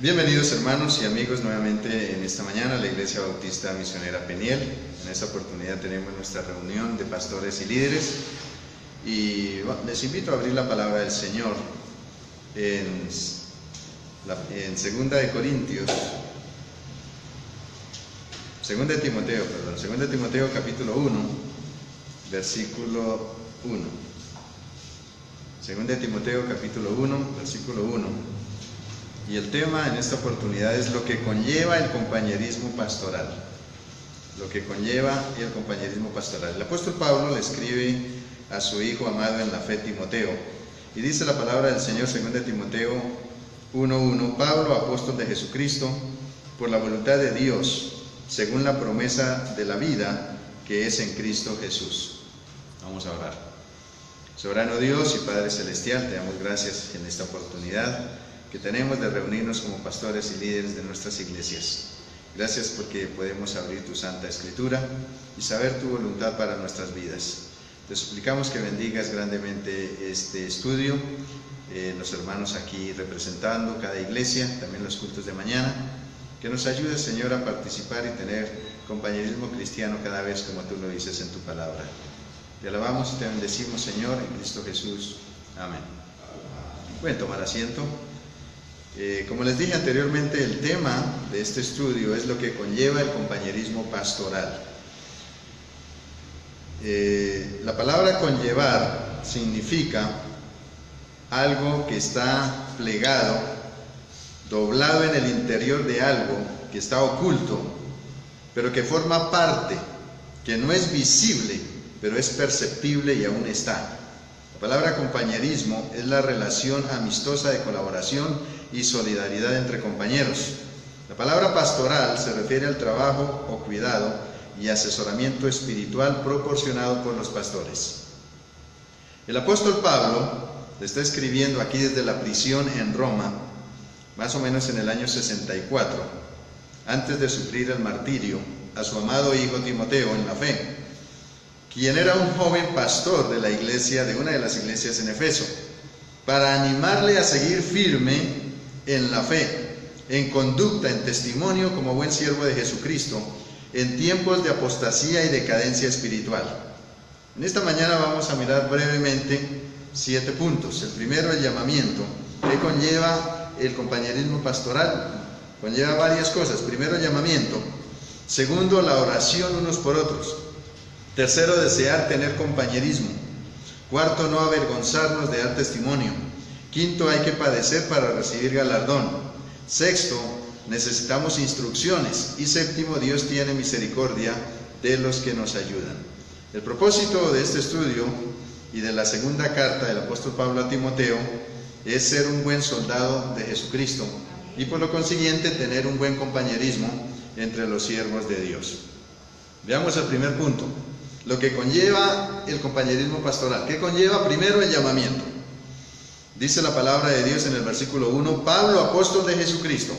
Bienvenidos hermanos y amigos nuevamente en esta mañana a la Iglesia Bautista Misionera Peniel. En esta oportunidad tenemos nuestra reunión de pastores y líderes y les invito a abrir la palabra del Señor en 2 de Timoteo capítulo 1, versículo 1. 2 de Timoteo capítulo 1, versículo 1. Y el tema en esta oportunidad es lo que conlleva el compañerismo pastoral. Lo que conlleva el compañerismo pastoral. El apóstol Pablo le escribe a su hijo amado en la fe, Timoteo, y dice la palabra del Señor, 2 de Timoteo 1:1, Pablo, apóstol de Jesucristo, por la voluntad de Dios, según la promesa de la vida que es en Cristo Jesús. Vamos a orar. Soberano Dios y Padre Celestial, te damos gracias en esta oportunidad que tenemos de reunirnos como pastores y líderes de nuestras iglesias. Gracias porque podemos abrir tu Santa Escritura y saber tu voluntad para nuestras vidas. Te suplicamos que bendigas grandemente este estudio, los hermanos aquí representando cada iglesia, también los cultos de mañana, que nos ayudes, Señor, a participar y tener compañerismo cristiano cada vez como tú lo dices en tu palabra. Te alabamos y te bendecimos, Señor, en Cristo Jesús. Amén. Pueden tomar asiento. Como les dije anteriormente, el tema de este estudio es lo que conlleva el compañerismo pastoral. La palabra conllevar significa algo que está plegado, doblado en el interior de algo que está oculto, pero que forma parte, que no es visible, pero es perceptible y aún está. La palabra compañerismo es la relación amistosa de colaboración y solidaridad entre compañeros. La palabra pastoral se refiere al trabajo o cuidado y asesoramiento espiritual proporcionado por los pastores. El apóstol Pablo le está escribiendo aquí desde la prisión en Roma, más o menos en el año 64, antes de sufrir el martirio, a su amado hijo Timoteo en la fe, quien era un joven pastor de la iglesia, de una de las iglesias en Efeso, para animarle a seguir firme en la fe, en conducta, en testimonio como buen siervo de Jesucristo, en tiempos de apostasía y decadencia espiritual. En esta mañana vamos a mirar brevemente 7 puntos. El primero, el llamamiento. ¿Qué conlleva el compañerismo pastoral? Conlleva varias cosas. Primero, el llamamiento. Segundo, la oración unos por otros. Tercero, desear tener compañerismo. Cuarto, no avergonzarnos de dar testimonio. Quinto, hay que padecer para recibir galardón. Sexto, necesitamos instrucciones. Y séptimo, Dios tiene misericordia de los que nos ayudan. El propósito de este estudio y de la segunda carta del apóstol Pablo a Timoteo es ser un buen soldado de Jesucristo y por lo consiguiente tener un buen compañerismo entre los siervos de Dios. Veamos el primer punto, lo que conlleva el compañerismo pastoral. ¿Qué conlleva? Primero, el llamamiento. Dice la palabra de Dios en el versículo 1, Pablo, apóstol de Jesucristo,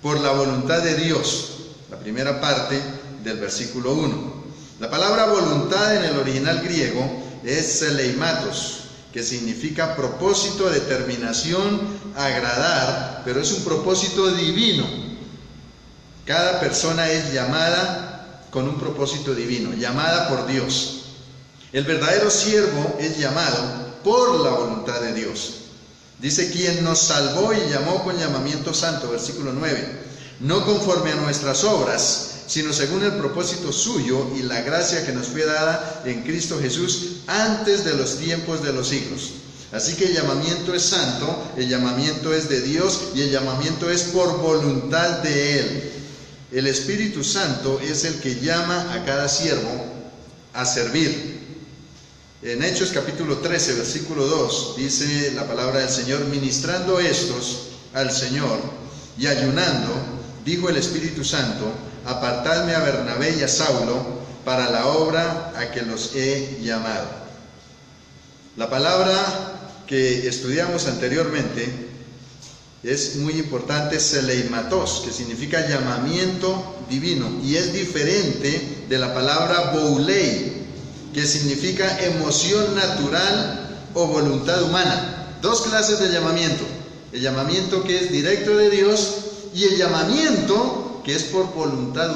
por la voluntad de Dios. La primera parte del versículo 1. La palabra voluntad en el original griego es seleimatos, que significa propósito, determinación, agradar, pero es un propósito divino. Cada persona es llamada con un propósito divino, llamada por Dios. El verdadero siervo es llamado por la voluntad de Dios. Dice, quien nos salvó y llamó con llamamiento santo, versículo 9, no conforme a nuestras obras, sino según el propósito suyo y la gracia que nos fue dada en Cristo Jesús antes de los tiempos de los siglos. Así que el llamamiento es santo, el llamamiento es de Dios y el llamamiento es por voluntad de Él. El Espíritu Santo es el que llama a cada siervo a servir. En Hechos capítulo 13, versículo 2, dice la palabra del Señor, ministrando estos al Señor y ayunando, dijo el Espíritu Santo, apartadme a Bernabé y a Saulo para la obra a que los he llamado. La palabra que estudiamos anteriormente es muy importante, seleimatos, que significa llamamiento divino, y es diferente de la palabra boulei, que significa emoción natural o voluntad humana. Dos clases de llamamiento. El llamamiento que es directo de Dios y el llamamiento, que es por voluntad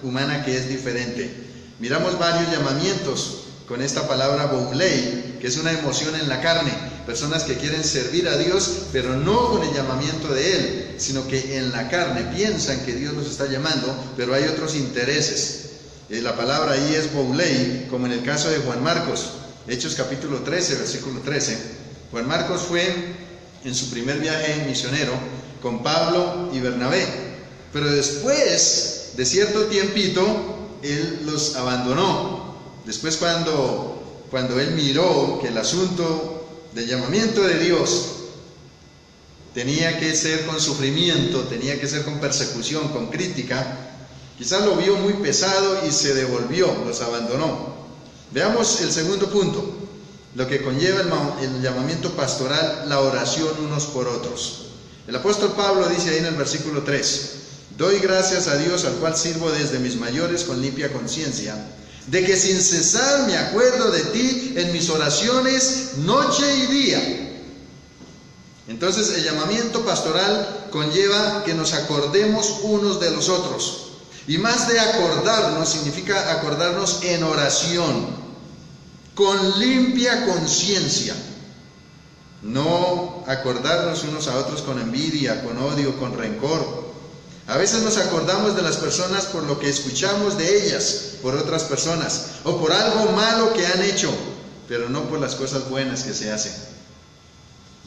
humana, que es diferente. Miramos varios llamamientos con esta palabra boulei, que es una emoción en la carne. Personas que quieren servir a Dios, pero no con el llamamiento de Él, sino que en la carne piensan que Dios los está llamando, pero hay otros intereses. La palabra ahí es boulei, como en el caso de Juan Marcos, Hechos capítulo 13, versículo 13. Juan Marcos fue en su primer viaje misionero con Pablo y Bernabé, pero después de cierto tiempito, él los abandonó. Después cuando él miró que el asunto del llamamiento de Dios tenía que ser con sufrimiento, tenía que ser con persecución, con crítica, quizás lo vio muy pesado y se devolvió, los abandonó. Veamos el segundo punto, lo que conlleva el llamamiento pastoral, la oración unos por otros. El apóstol Pablo dice ahí en el versículo 3: doy gracias a Dios, al cual sirvo desde mis mayores con limpia conciencia, de que sin cesar me acuerdo de ti en mis oraciones noche y día. Entonces el llamamiento pastoral conlleva que nos acordemos unos de los otros. Y más de acordarnos, significa acordarnos en oración, con limpia conciencia. No acordarnos unos a otros con envidia, con odio, con rencor. A veces nos acordamos de las personas por lo que escuchamos de ellas, por otras personas, o por algo malo que han hecho, pero no por las cosas buenas que se hacen.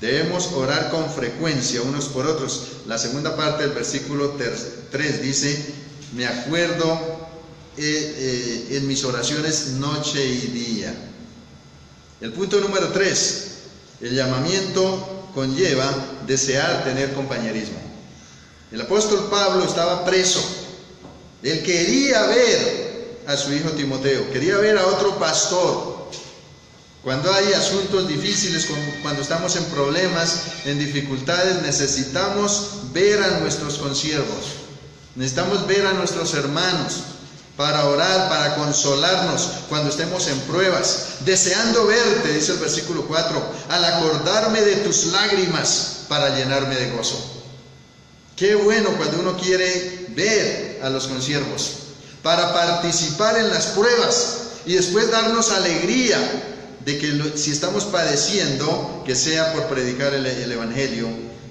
Debemos orar con frecuencia unos por otros. La segunda parte del versículo 3 dice: me acuerdo en mis oraciones noche y día. El punto número 3, el llamamiento conlleva desear tener compañerismo. El apóstol Pablo estaba preso. Él quería ver a su hijo Timoteo, quería ver a otro pastor. Cuando hay asuntos difíciles, cuando estamos en problemas, en dificultades, necesitamos ver a nuestros consiervos. Necesitamos ver a nuestros hermanos para orar, para consolarnos cuando estemos en pruebas. Deseando verte, dice el versículo 4, al acordarme de tus lágrimas para llenarme de gozo. Qué bueno cuando uno quiere ver a los consiervos para participar en las pruebas y después darnos alegría de que si estamos padeciendo, que sea por predicar el Evangelio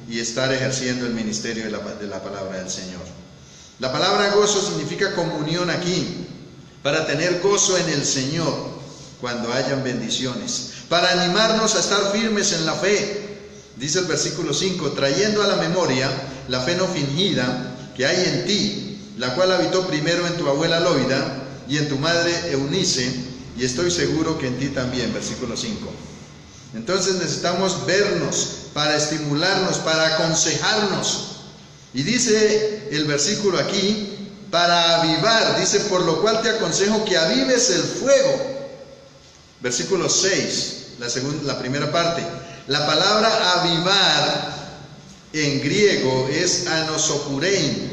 y estar ejerciendo el ministerio de la palabra del Señor. La palabra gozo significa comunión aquí, para tener gozo en el Señor cuando hayan bendiciones, para animarnos a estar firmes en la fe. Dice el versículo 5, trayendo a la memoria la fe no fingida que hay en ti, la cual habitó primero en tu abuela Loida y en tu madre Eunice, y estoy seguro que en ti también. Versículo 5. Entonces necesitamos vernos para estimularnos, para aconsejarnos. Y dice el versículo aquí, para avivar, dice, por lo cual te aconsejo que avives el fuego. Versículo 6, la primera parte. La palabra avivar en griego es anosopurein.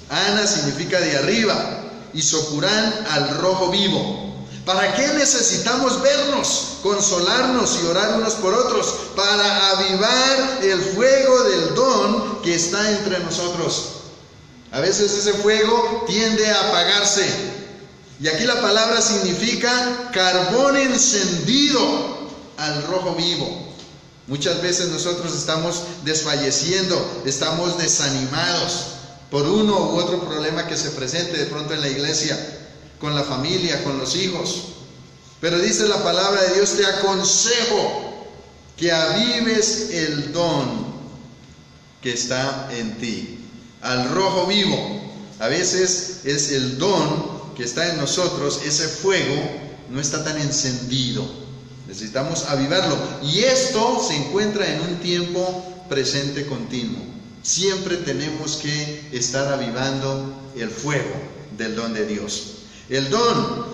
Ana significa de arriba y sopurán al rojo vivo. ¿Para qué necesitamos vernos, consolarnos y orar unos por otros? Para avivar el fuego del don que está entre nosotros. A veces ese fuego tiende a apagarse. Y aquí la palabra significa carbón encendido al rojo vivo. Muchas veces nosotros estamos desfalleciendo, estamos desanimados por uno u otro problema que se presente de pronto en la iglesia, con la familia, con los hijos. Pero dice la palabra de Dios, te aconsejo que avives el don que está en ti, al rojo vivo. A veces es el don que está en nosotros, ese fuego no está tan encendido. Necesitamos avivarlo. Y esto se encuentra en un tiempo presente continuo. Siempre tenemos que estar avivando el fuego del don de Dios. El don,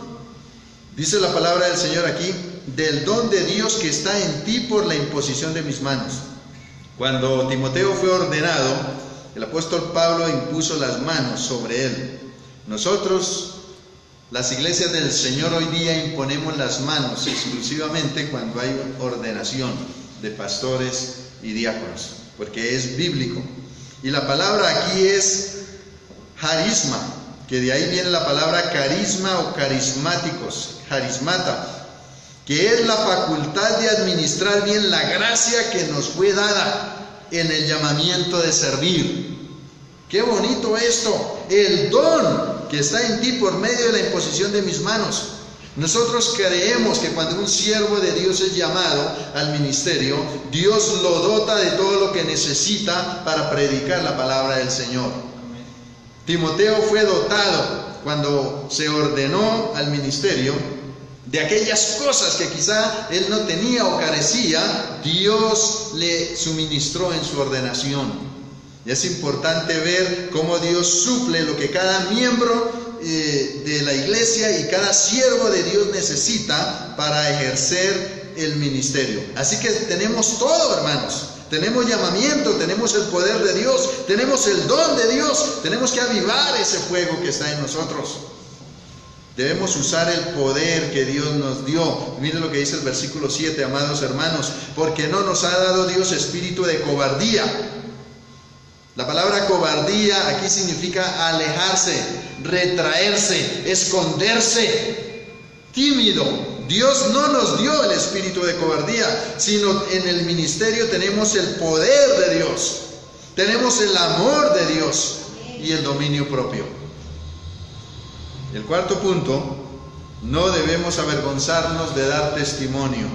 dice la palabra del Señor aquí, del don de Dios que está en ti por la imposición de mis manos. Cuando Timoteo fue ordenado, el apóstol Pablo impuso las manos sobre él. Nosotros, las iglesias del Señor, hoy día imponemos las manos exclusivamente cuando hay ordenación de pastores y diáconos, porque es bíblico. Y la palabra aquí es harisma, que de ahí viene la palabra carisma o carismáticos, harismata, que es la facultad de administrar bien la gracia que nos fue dada en el llamamiento de servir. ¡Qué bonito esto! El don que está en ti por medio de la imposición de mis manos. Nosotros creemos que cuando un siervo de Dios es llamado al ministerio, Dios lo dota de todo lo que necesita para predicar la palabra del Señor. Timoteo fue dotado cuando se ordenó al ministerio de aquellas cosas que quizá él no tenía o carecía. Dios le suministró en su ordenación. Y es importante ver cómo Dios suple lo que cada miembro de la iglesia y cada siervo de Dios necesita para ejercer el ministerio. Así que tenemos todo, hermanos. Tenemos llamamiento, tenemos el poder de Dios, tenemos el don de Dios. Tenemos que avivar ese fuego que está en nosotros. Debemos usar el poder que Dios nos dio. Miren lo que dice el versículo 7, amados hermanos. Porque no nos ha dado Dios espíritu de cobardía. La palabra cobardía aquí significa alejarse, retraerse, esconderse, tímido. Dios no nos dio el espíritu de cobardía, sino en el ministerio tenemos el poder de Dios, tenemos el amor de Dios y el dominio propio. El cuarto punto, no debemos avergonzarnos de dar testimonio.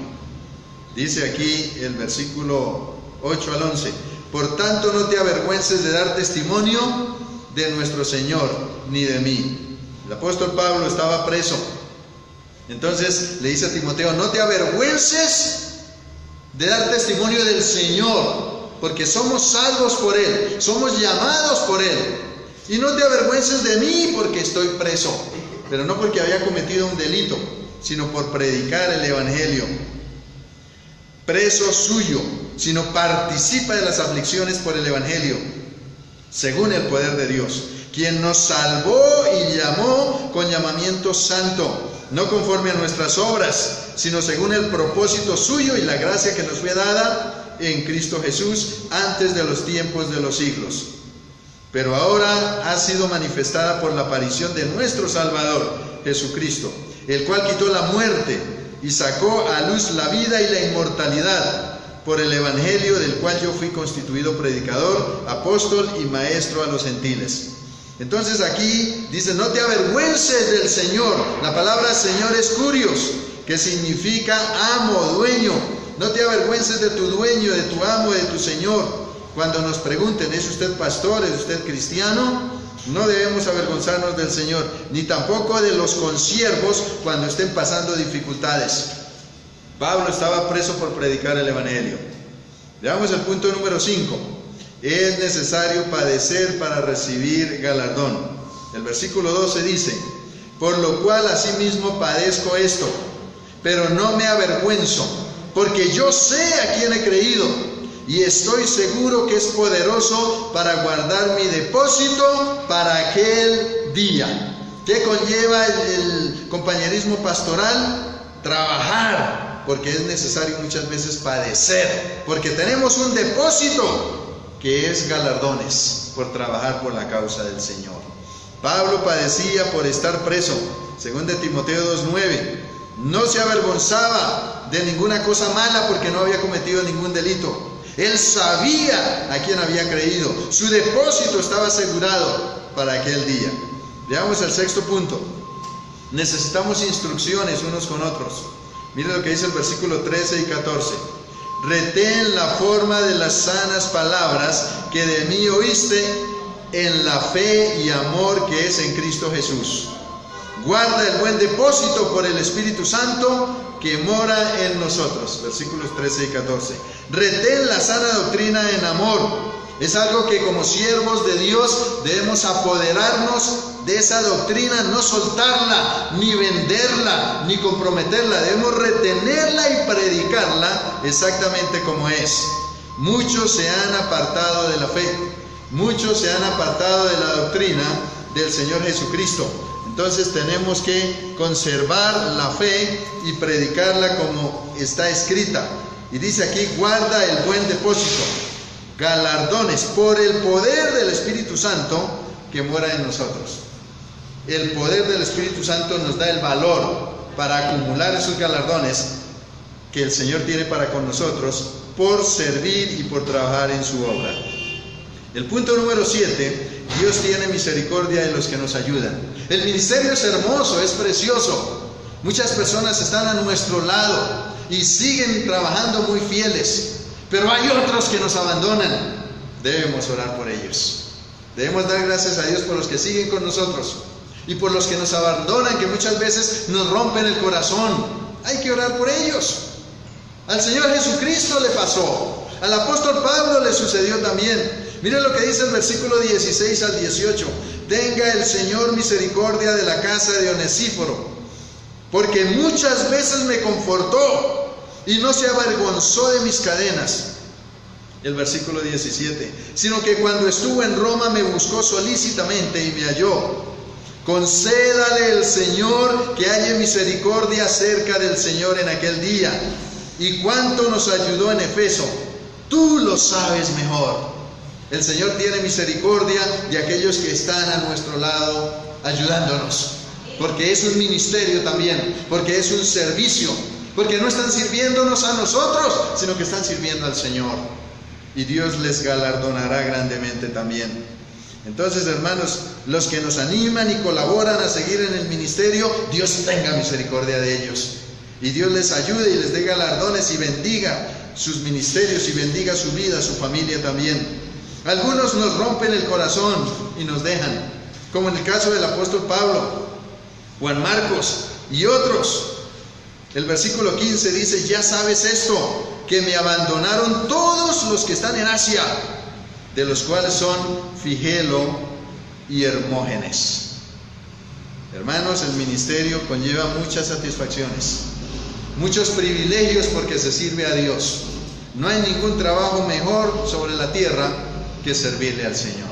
Dice aquí el versículo 8 al 11. Por tanto, no te avergüences de dar testimonio de nuestro Señor, ni de mí. El apóstol Pablo estaba preso. Entonces le dice a Timoteo, no te avergüences de dar testimonio del Señor, porque somos salvos por Él, somos llamados por Él. Y no te avergüences de mí porque estoy preso, pero no porque había cometido un delito, sino por predicar el Evangelio. Preso suyo, sino participa de las aflicciones por el Evangelio, según el poder de Dios, quien nos salvó y llamó con llamamiento santo, no conforme a nuestras obras, sino según el propósito suyo y la gracia que nos fue dada en Cristo Jesús antes de los tiempos de los siglos. Pero ahora ha sido manifestada por la aparición de nuestro Salvador, Jesucristo, el cual quitó la muerte y sacó a luz la vida y la inmortalidad por el Evangelio, del cual yo fui constituido predicador, apóstol y maestro a los gentiles. Entonces aquí dice, no te avergüences del Señor. La palabra Señor es kurios, que significa amo, dueño. No te avergüences de tu dueño, de tu amo, de tu Señor. Cuando nos pregunten, ¿es usted pastor? ¿Es usted cristiano? No debemos avergonzarnos del Señor, ni tampoco de los consiervos cuando estén pasando dificultades. Pablo estaba preso por predicar el Evangelio. Veamos el punto número 5. Es necesario padecer para recibir galardón. El versículo 12 dice, por lo cual asimismo padezco esto, pero no me avergüenzo, porque yo sé a quién he creído, y estoy seguro que es poderoso para guardar mi depósito para aquel día. ¿Qué conlleva el compañerismo pastoral? Trabajar, porque es necesario muchas veces padecer, porque tenemos un depósito que es galardones por trabajar por la causa del Señor. Pablo padecía por estar preso, según de Timoteo 2:9. No se avergonzaba de ninguna cosa mala porque no había cometido ningún delito. Él sabía a quién había creído. Su depósito estaba asegurado para aquel día. Veamos el sexto punto. Necesitamos instrucciones unos con otros. Mire lo que dice el versículo 13 y 14. Retén la forma de las sanas palabras que de mí oíste en la fe y amor que es en Cristo Jesús. Guarda el buen depósito por el Espíritu Santo que mora en nosotros. Versículos 13 y 14. Retén la sana doctrina en amor. Es algo que como siervos de Dios debemos apoderarnos de esa doctrina, no soltarla, ni venderla, ni comprometerla. Debemos retenerla y predicarla exactamente como es. Muchos se han apartado de la fe, muchos se han apartado de la doctrina del Señor Jesucristo. Entonces tenemos que conservar la fe y predicarla como está escrita. Y dice aquí, guarda el buen depósito. galardones por el poder del Espíritu Santo que mora en nosotros. El poder del Espíritu Santo nos da el valor para acumular esos galardones que el Señor tiene para con nosotros por servir y por trabajar en su obra. El punto número 7, Dios tiene misericordia de los que nos ayudan. El ministerio es hermoso, es precioso. Muchas personas están a nuestro lado y siguen trabajando muy fieles, pero hay otros que nos abandonan. Debemos orar por ellos. Debemos dar gracias a Dios por los que siguen con nosotros y por los que nos abandonan, que muchas veces nos rompen el corazón. Hay que orar por ellos. Al Señor Jesucristo le pasó, al apóstol Pablo le sucedió también. Miren lo que dice el versículo 16 al 18. Tenga el Señor misericordia de la casa de Onesíforo, porque muchas veces me confortó y no se avergonzó de mis cadenas. El versículo 17. Sino que cuando estuvo en Roma me buscó solícitamente y me halló. Concédale el Señor que haya misericordia cerca del Señor en aquel día. Y cuánto nos ayudó en Efeso, tú lo sabes mejor. El Señor tiene misericordia de aquellos que están a nuestro lado ayudándonos, porque es un ministerio también, porque es un servicio, porque no están sirviéndonos a nosotros, sino que están sirviendo al Señor, y Dios les galardonará grandemente también. Entonces, hermanos, los que nos animan y colaboran a seguir en el ministerio, Dios tenga misericordia de ellos, y Dios les ayude y les dé galardones y bendiga sus ministerios y bendiga su vida, su familia también. Algunos nos rompen el corazón y nos dejan, como en el caso del apóstol Pablo, Juan Marcos y otros. El versículo 15 dice: ya sabes esto, que me abandonaron todos los que están en Asia, de los cuales son Figelo y Hermógenes. Hermanos, el ministerio conlleva muchas satisfacciones, muchos privilegios, porque se sirve a Dios. No hay ningún trabajo mejor sobre la tierra que servirle al Señor.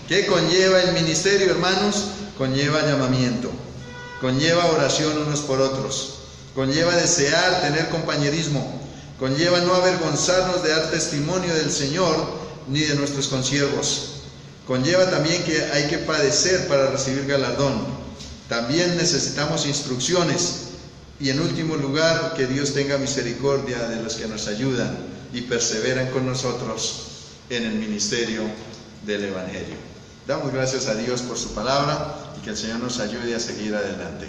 ¿Qué conlleva el ministerio, hermanos? Conlleva llamamiento, conlleva oración unos por otros, conlleva desear tener compañerismo, conlleva no avergonzarnos de dar testimonio del Señor ni de nuestros consiervos, conlleva también que hay que padecer para recibir galardón. También necesitamos instrucciones y, en último lugar, que Dios tenga misericordia de los que nos ayudan y perseveran con nosotros en el ministerio del Evangelio. Damos gracias a Dios por su palabra y que el Señor nos ayude a seguir adelante.